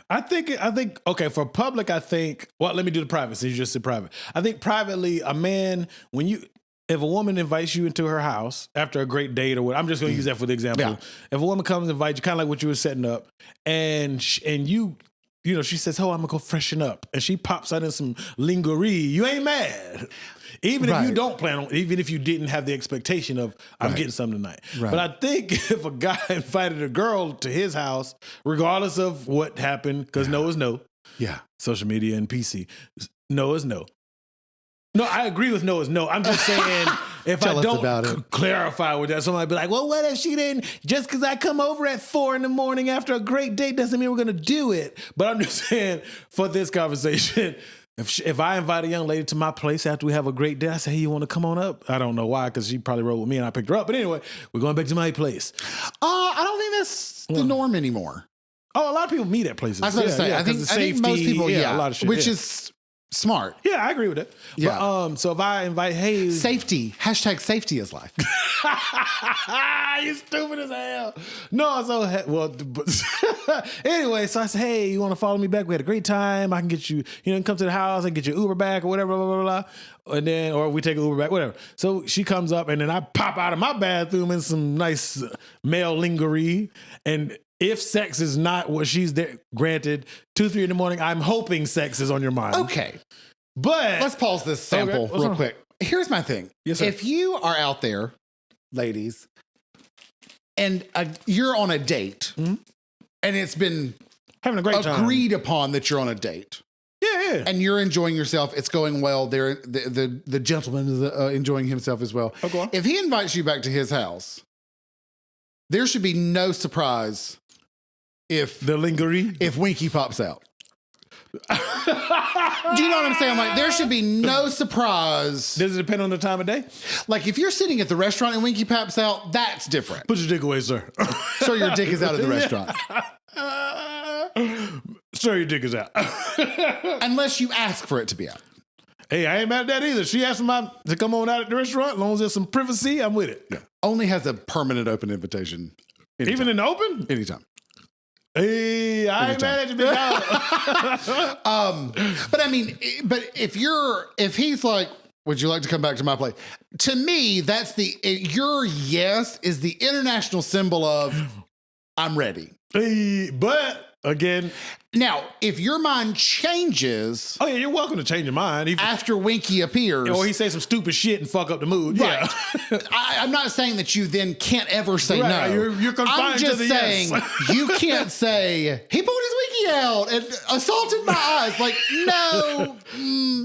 I think, okay, for public, let me do the private, since you just said private. I think privately, a man, if a woman invites you into her house after a great date or what, I'm just going to use that for the example. Yeah. If a woman comes and invites you, kind of like what you were setting up, and you know, she says, oh, I'm going to go freshen up. And she pops out in some lingerie. You ain't mad. Even if you don't plan on, even if you didn't have the expectation of, I'm getting something tonight. Right. But I think if a guy invited a girl to his house, regardless of what happened, because no is no. Yeah. Social media and PC. No is no. No, I agree with no is no. I'm just saying, if I don't clarify with that, somebody be like, well, what if she didn't, just because I come over at 4 a.m. after a great date doesn't mean we're going to do it. But I'm just saying, for this conversation, if I invite a young lady to my place after we have a great day, I say, hey, you want to come on up? I don't know why, because she probably rode with me and I picked her up. But anyway, we're going back to my place. I don't think that's the norm anymore. Oh, a lot of people meet at places. I was going to say, I think most people, a lot of shit, which is smart. Yeah, I agree with that. Yeah. But, so if I invite, hey, safety, #safety is life. You stupid as hell. No, so well. Anyway, so I said, hey, you want to follow me back? We had a great time. I can get you, come to the house and get your Uber back or whatever, blah blah blah. And then, or we take an Uber back, whatever. So she comes up, and then I pop out of my bathroom in some nice male lingerie, and if sex is not what she's there, granted, 2, 3 in the morning, I'm hoping sex is on your mind. Okay. But let's pause this sample real quick. Here's my thing. Yes, sir. If you are out there, ladies, and you're on a date, and it's been having a great time, agreed upon that you're on a date. Yeah. And you're enjoying yourself. It's going well. The gentleman is enjoying himself as well. Okay. If he invites you back to his house, there should be no surprise if Winky pops out. Do you know what I'm saying? Like, there should be no surprise. Does it depend on the time of day? Like, if you're sitting at the restaurant and Winky pops out, that's different. Put your dick away, sir. So your dick is out of the restaurant. Sir, your dick is out. Unless you ask for it to be out. Hey, I ain't mad at that either. She asked me to come on out at the restaurant. As long as there's some privacy, I'm with it. Yeah. Only has a permanent open invitation. Anytime. Even in the open? Anytime. Hey, I ain't mad at you, big dog. But I mean, if he's like, would you like to come back to my place? To me, that's your yes is the international symbol of I'm ready. Hey, but again, now, if your mind changes... Oh, yeah, you're welcome to change your mind. After Winky appears... Or he says some stupid shit and fuck up the mood. Right. Yeah. I'm not saying that you then can't ever say no. You're confined I'm just to the saying yes. You can't say, he pulled his Winky out and assaulted my eyes. Like, no.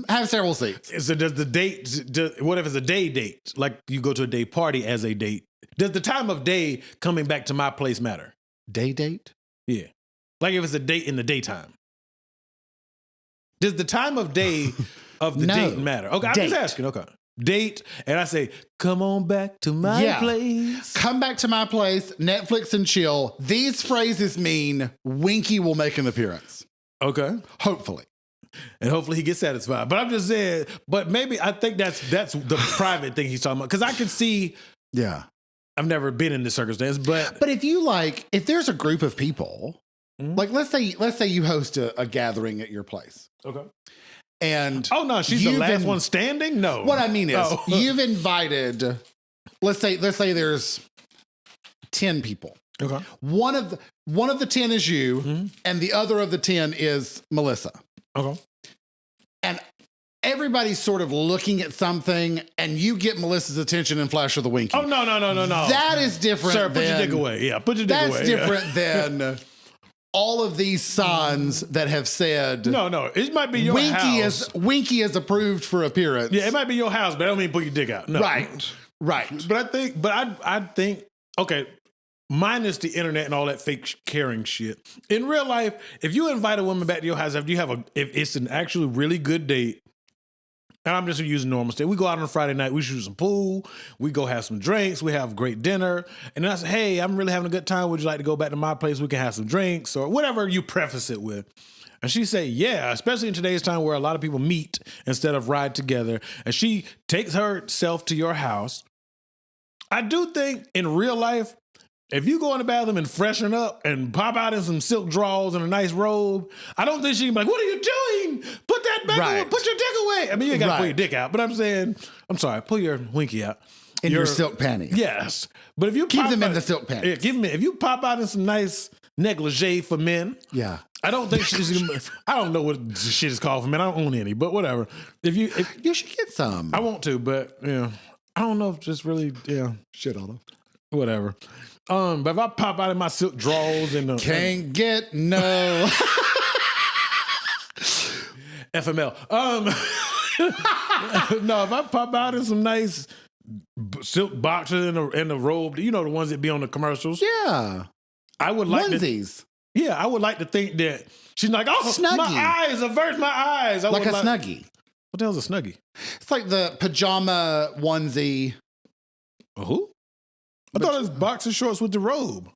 Have several seats. So does the date... what if it's a day date? Like you go to a day party as a date. Does the time of day coming back to my place matter? Day date? Yeah. Like if it's a date in the daytime. Does the time of day of the date matter? Okay, I'm just asking. Okay. Date, and I say, come on back to my place. Come back to my place, Netflix and chill. These phrases mean Winky will make an appearance. Okay. Hopefully. And hopefully he gets satisfied. But I'm just saying, but maybe I think that's the private thing he's talking about. Because I can see... Yeah. I've never been in this circumstance, but... But if there's a group of people... Like, let's say you host a gathering at your place. Okay. And oh no, she's the last one standing? No. What I mean is you've invited, let's say there's 10 people. Okay. One of the 10 is you, and the other of the 10 is Melissa. Okay. And everybody's sort of looking at something, and you get Melissa's attention and flash her the Winky. Oh no. That is different. Sir, put your dick away. Yeah, put your dick away. That's different than all of these signs that have said... No. It might be your house. Winky is approved for appearance. Yeah, it might be your house, but I don't mean put your dick out. No. Right. But I think, okay, minus the internet and all that fake caring shit. In real life, if you invite a woman back to your house, if it's an actually really good date, and I'm just using normal stuff. We go out on a Friday night, we shoot some pool, we go have some drinks, we have great dinner. And then I say, hey, I'm really having a good time. Would you like to go back to my place? We can have some drinks or whatever you preface it with. And she say, yeah, especially in today's time where a lot of people meet instead of ride together. And she takes herself to your house. I do think in real life, if you go in the bathroom and freshen up and pop out in some silk drawers and a nice robe, I don't think she can be like, what are you doing? Put that back away. Put your dick away. I mean, you ain't got to pull your dick out, but I'm saying, I'm sorry, pull your winky out. In your silk panties. Yes. But if you keep them in the silk panties. Yeah, keep them in. If you pop out in some nice negligee for men, I don't think I don't know what shit is called for men. I don't own any, but whatever. If you should get some. I want to, but I don't know if just really shit on them. Whatever. But if I pop out in my silk drawers and can't get no FML. No, if I pop out in some nice silk boxers and the robe, the ones that be on the commercials. Yeah, I would like onesies. I would like to think that she's like, Snuggie. My eyes, avert my eyes. Like a Snuggie. What the hell's a Snuggie? It's like the pajama onesie. Who? I thought it was boxer shorts with the robe.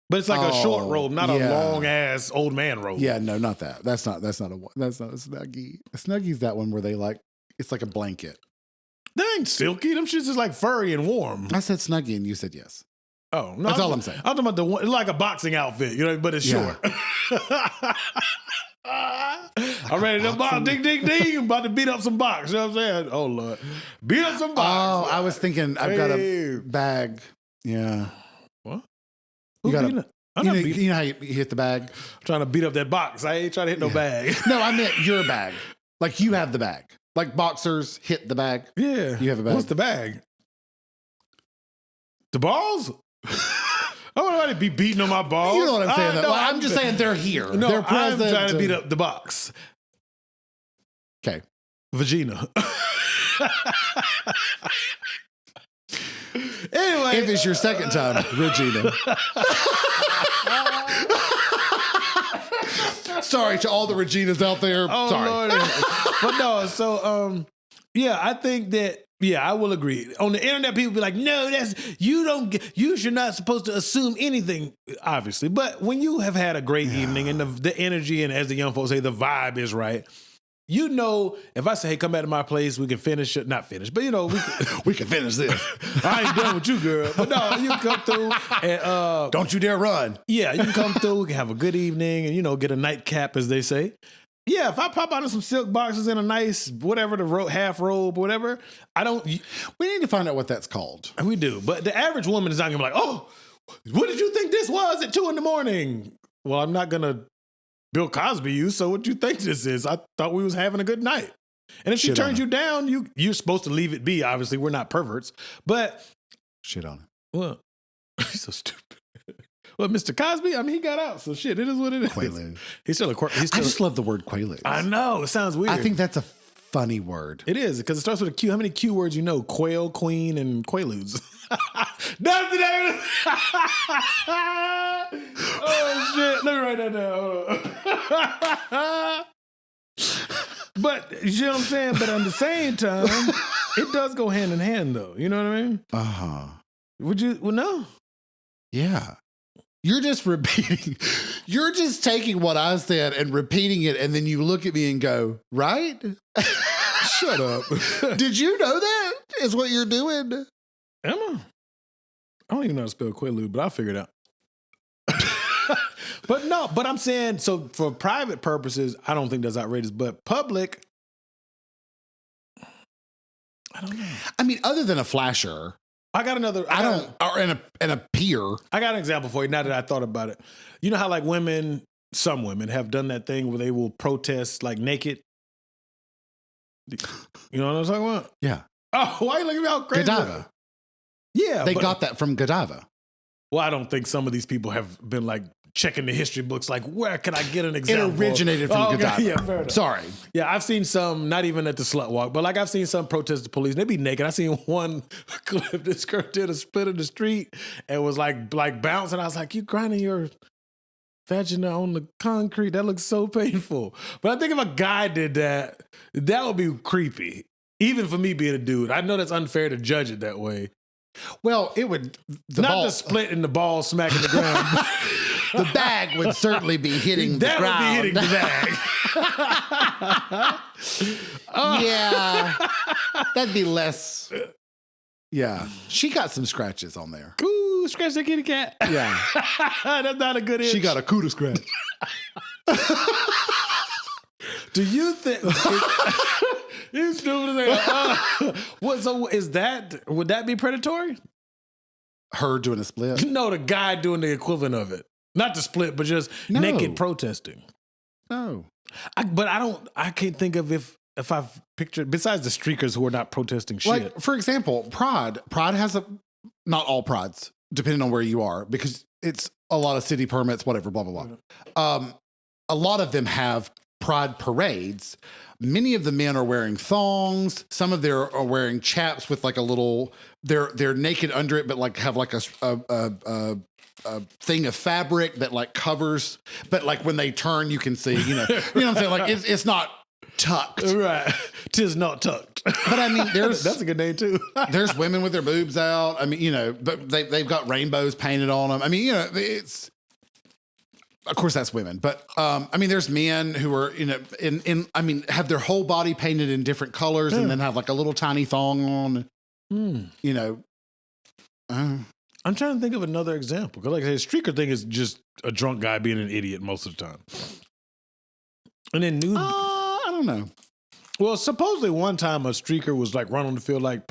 But it's like a short robe, not a long ass old man robe. Yeah, no, not that. That's not a Snuggie. A Snuggie's that one where they it's like a blanket. That ain't silky. Them shits is like furry and warm. I said Snuggie and you said yes. Oh, no. That's all I'm saying. I'm talking about the one, like a boxing outfit, but it's short. I'm ready to box. Ding, ding, ding. I'm about to beat up some box. You know what I'm saying? Oh, Lord. Beat up some box. Oh, I was thinking I've got a bag. Yeah. What? You got you know how you hit the bag? I'm trying to beat up that box. I ain't trying to hit no bag. No, I meant your bag. Like you have the bag. Like boxers hit the bag. Yeah. You have a bag. What's the bag? The balls? I don't want to be beating on my balls. You know what I'm saying? No, I'm just saying they're here. No, they're present. I'm trying to beat up the box. Okay. Vagina. Anyway. If it's your second time, Regina. Sorry to all the Reginas out there. Oh, sorry. Lord. But no, so, I think that, I will agree. On the internet, people be like, no, you're not supposed to assume anything, obviously. But when you have had a great evening and the energy and, as the young folks say, the vibe is right, if I say, hey, come back to my place, we can finish it. Not finish, but we can finish this. I ain't done with you, girl. But no, you can come through and don't you dare run. Yeah, you can come through, we can have a good evening and get a nightcap, as they say. Yeah, if I pop out of some silk boxes in a nice, whatever, half robe, whatever, we need to find out what that's called. We do. But the average woman is not going to be like, oh, what did you think this was at 2 a.m? Well, I'm not going to Bill Cosby you, so what do you think this is? I thought we was having a good night. And if she turns you down, you're supposed to leave it be. Obviously, we're not perverts. But shit on it. Well, he's so stupid. Well, Mr. Cosby, I mean, he got out, so shit, it is what it is. Quaalude. I just love the word Quaalude. I know, it sounds weird. I think that's a funny word. It is, because it starts with a Q. How many Q words you know? Quail, queen, and Quaaludes. That's the name. Oh, shit. Let me write that down. But, you know what I'm saying? But at the same time, it does go hand in hand, though. You know what I mean? Uh-huh. Would you? Well, no. Yeah. You're just repeating. You're just taking what I said and repeating it, and then you look at me and go, right? Shut up. Did you know that is what you're doing? Emma? I don't even know how to spell Quaalude, but I'll figure it out. But I'm saying, so for private purposes, I don't think that's outrageous, but public, I don't know. I mean, other than a flasher. I got another. Or in a pier. I got an example for you now that I thought about it. You know how like some women have done that thing where they will protest like naked? You know what I'm talking about? Yeah. Oh, why are you looking at me all crazy? Godiva. Yeah. They got that from Godiva. Well, I don't think some of these people have been like checking the history books, like where can I get an example? It originated from Godiva. Yeah, fair enough. Sorry. Yeah, I've seen some, not even at the slut walk, but like I've seen some protest the police. They be naked. I seen one clip, this girl did a split in the street and was like bouncing. I was like, you grinding your vagina on the concrete. That looks so painful. But I think if a guy did that, that would be creepy. Even for me being a dude. I know that's unfair to judge it that way. Well, it would... the split and the ball smacking the ground. The bag would certainly be hitting the ground. That would be hitting the bag. Yeah. That'd be less... Yeah. She got some scratches on there. Ooh. Ooh, scratch that kitty cat. Yeah. That's not a good itch. She got a cooter scratch. Do you think... You stupid as hell. What? So would that be predatory? Her doing a split? No, the guy doing the equivalent of it. Not the split, but just naked protesting. No. I can't think of if I've pictured, besides the streakers who are not protesting shit. Like, for example, Pride has not all prides, depending on where you are, because it's a lot of city permits, whatever, blah, blah, blah. A lot of them have Pride parades. Many of the men are wearing thongs. Some of them are wearing chaps with like a little, they're naked under it, but like have like a thing of fabric that like covers, but like when they turn, you can see, you know what I'm saying? Like it's not tucked. Right. 'Tis not tucked. But I mean, that's a good name too. There's women with their boobs out. I mean, you know, but they've got rainbows painted on them. I mean, you know, it's, of course that's women, but I mean, there's men who are, you know, have their whole body painted in different colors and then have like a little tiny thong on, you know. I'm trying to think of another example. Because like I said, streaker thing is just a drunk guy being an idiot most of the time. And then I don't know. Well, supposedly one time a streaker was like running on the field like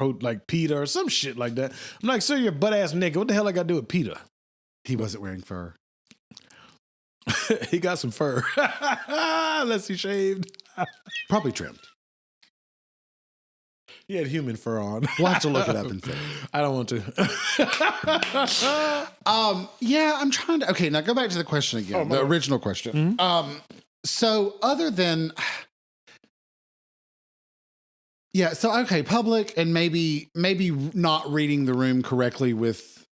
PETA or some shit like that. I'm like, sir, you're butt ass nigga. What the hell I got to do with PETA? He wasn't wearing fur. He got some fur. Unless he shaved. Probably trimmed. He had human fur on. We'll have to look it up and see. I don't want to. Yeah, I'm trying to. Okay, now go back to the question again. The original question. Mm-hmm. So other than, yeah, so okay, public and maybe not reading the room correctly with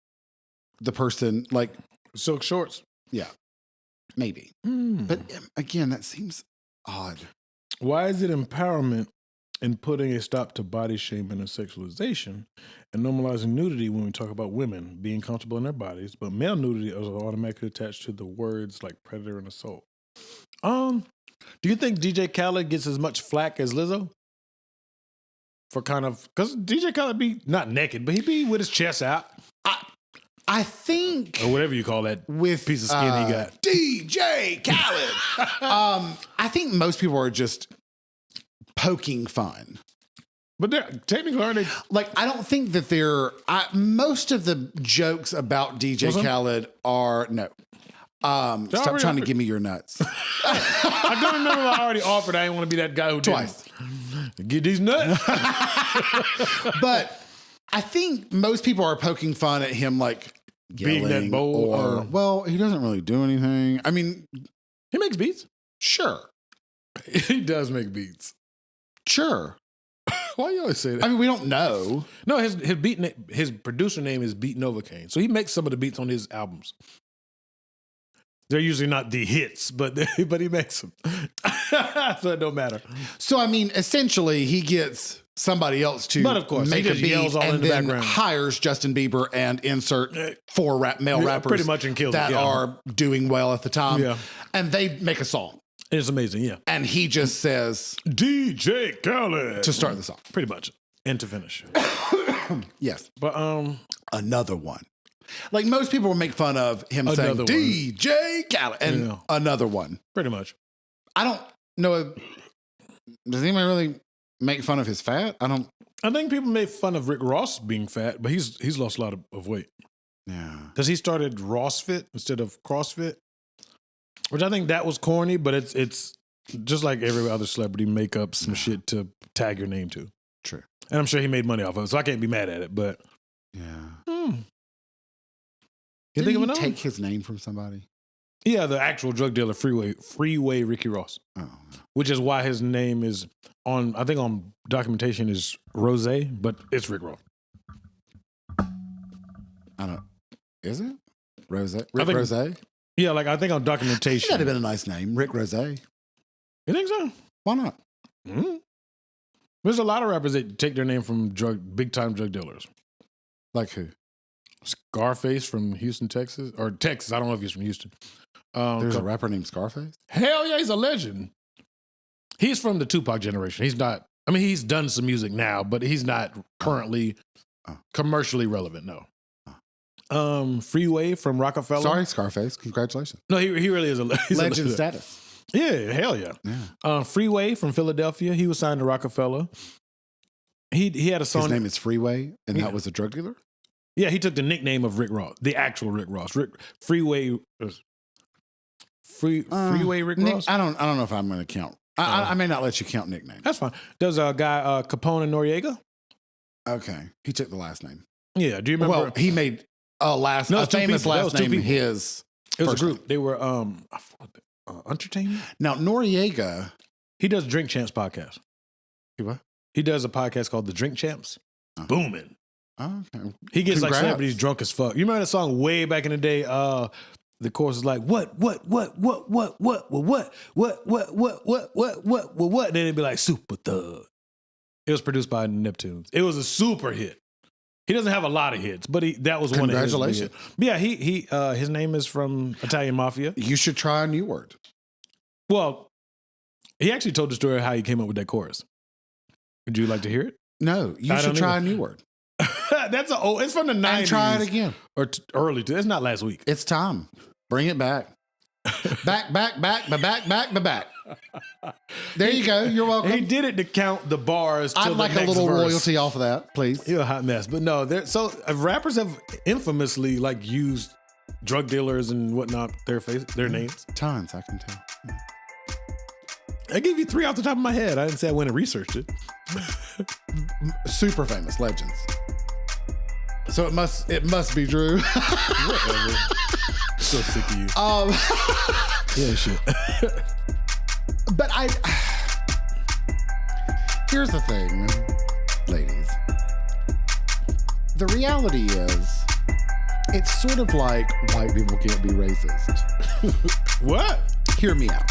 the person, like silk shorts. Yeah, maybe. But again, that seems odd. Why is it empowerment in putting a stop to body shaming and sexualization and normalizing nudity when we talk about women being comfortable in their bodies, but male nudity is automatically attached to the words like predator and assault? Do you think DJ Khaled gets as much flack as Lizzo? For kind of, because DJ Khaled be not naked, but he be with his chest out. I think, or whatever you call that with piece of skin he got. DJ Khaled. I think most people are just poking fun. But they're technically, aren't they? Like, I don't think that most of the jokes about DJ Khaled are, no. Stop trying to give me your nuts. I don't remember if I already offered. I didn't want to be that guy who twice. Get these nuts. But I think most people are poking fun at him, like being that bold. Well, he doesn't really do anything. I mean, he makes beats. Sure. He does make beats. Sure. Why you always say that? I mean, we don't know. No, his producer name is Beat Novocaine. So he makes some of the beats on his albums. They're usually not the hits, but he makes them. So it don't matter. So, I mean, essentially, he gets somebody else to but of course, make a beat and then hires Justin Bieber and insert 4 male rappers pretty much and kills that are doing well at the time. Yeah. And they make a song. It's amazing, yeah. And he just says, DJ Khaled, to start the song. Pretty much. And to finish. Yes. But another one. Like, most people will make fun of him saying DJ Khaled and another one. Pretty much. I don't know. Does anybody really make fun of his fat? I think people make fun of Rick Ross being fat, but he's lost a lot of weight. Yeah. Because he started RossFit instead of CrossFit, which I think that was corny, but it's just like every other celebrity make up some shit to tag your name to. True. And I'm sure he made money off of it, so I can't be mad at it, but. Yeah. You think of another? Take his name from somebody? Yeah, the actual drug dealer, Freeway Ricky Ross. Oh. Which is why his name is on documentation is Rose, but it's Rick Ross. I don't. Is it? Rose? Rick Rose? Yeah, like I think on documentation. That'd have been a nice name, Rick Rose. You think so? Why not? Mm-hmm. There's a lot of rappers that take their name from big time drug dealers. Like who? Scarface from Houston, Texas. Or Texas, I don't know if he's from Houston. There's a rapper named Scarface? Hell yeah, he's a legend. He's from the Tupac generation. He's not, he's done some music now, but he's not currently commercially relevant, no. Freeway from Rockefeller. Sorry, Scarface. Congratulations. No, he really is a legend status. Yeah, hell yeah. Freeway from Philadelphia. He was signed to Rockefeller. He had a song. His name is Freeway, and that was a drug dealer? Yeah, he took the nickname of Rick Ross, the actual Rick Ross. Freeway Rick Ross? I don't know if I'm going to count. I may not let you count nicknames. That's fine. There's a guy, Capone and Noriega. Okay. He took the last name. Yeah. Do you remember? Well, he made a famous last name his. It was a group. They were Entertainment? Now, Noriega. He does Drink Champs podcast. What? He does a podcast called The Drink Champs. Booming. Oh, okay. He gets like celebrities drunk as fuck. You remember that song way back in the day? The chorus is like, what? And then it'd be like, Super Thug. It was produced by Neptunes. It was a super hit. He doesn't have a lot of hits, but that was one of his. Congratulations. Yeah, his name is from Italian Mafia. You should try a new word. Well, he actually told the story of how he came up with that chorus. Would you like to hear it? No, you should try a new word. It's from the 90s. And try it again. Or early. It's not last week. It's time. Bring it back. back. There you go. You're welcome. He did it to count the bars. I'd like a little royalty off of that, please. You're a hot mess. But no, rappers have infamously like used drug dealers and whatnot, their names. Tons, I can tell. Yeah. I gave you 3 off the top of my head. I didn't say I went and researched it. Super famous legends. So it must be Drew. Whatever. So sick of you. Yeah, shit. But here's the thing, ladies. The reality is, it's sort of like white people can't be racist. What? Hear me out.